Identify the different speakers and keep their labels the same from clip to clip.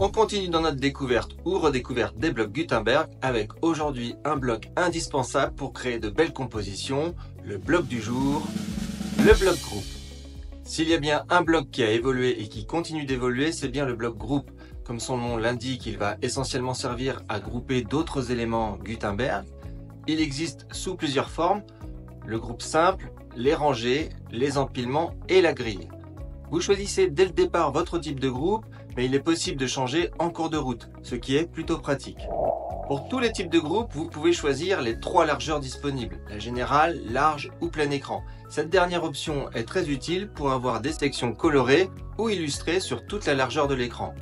Speaker 1: On continue dans notre découverte ou redécouverte des blocs Gutenberg avec aujourd'hui un bloc indispensable pour créer de belles compositions, le bloc du jour, le bloc groupe. S'il y a bien un bloc qui a évolué et qui continue d'évoluer, c'est bien le bloc groupe. Comme son nom l'indique, il va essentiellement servir à grouper d'autres éléments Gutenberg. Il existe sous plusieurs formes, le groupe simple, les rangées, les empilements et la grille. Vous choisissez dès le départ votre type de groupe, mais il est possible de changer en cours de route, ce qui est plutôt pratique. Pour tous les types de groupes, vous pouvez choisir les 3 largeurs disponibles, la générale, large ou plein écran. Cette dernière option est très utile pour avoir des sections colorées ou illustrées sur toute la largeur de l'écran.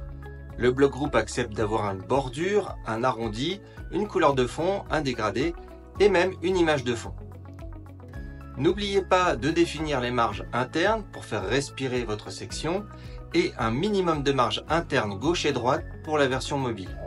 Speaker 1: Le bloc groupe accepte d'avoir une bordure, un arrondi, une couleur de fond, un dégradé et même une image de fond. N'oubliez pas de définir les marges internes pour faire respirer votre section et un minimum de marge interne gauche et droite pour la version mobile.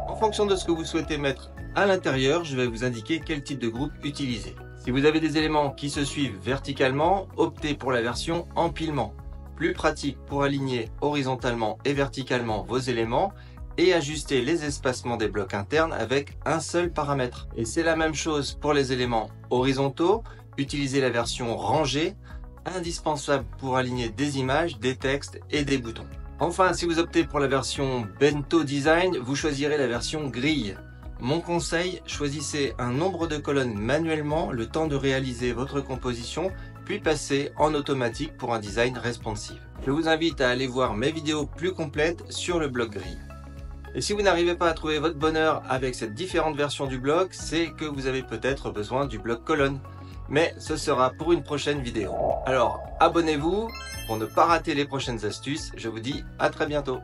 Speaker 1: En fonction de ce que vous souhaitez mettre à l'intérieur, je vais vous indiquer quel type de groupe utiliser. Si vous avez des éléments qui se suivent verticalement, optez pour la version empilement. Plus pratique pour aligner horizontalement et verticalement vos éléments et ajuster les espacements des blocs internes avec un seul paramètre. Et c'est la même chose pour les éléments horizontaux. Utilisez la version rangée, indispensable pour aligner des images, des textes et des boutons. Enfin, si vous optez pour la version Bento Design, vous choisirez la version grille. Mon conseil, choisissez un nombre de colonnes manuellement le temps de réaliser votre composition, puis passez en automatique pour un design responsive. Je vous invite à aller voir mes vidéos plus complètes sur le bloc grille. Et si vous n'arrivez pas à trouver votre bonheur avec cette différente version du bloc, c'est que vous avez peut-être besoin du bloc colonne. Mais ce sera pour une prochaine vidéo. Alors abonnez-vous pour ne pas rater les prochaines astuces. Je vous dis à très bientôt.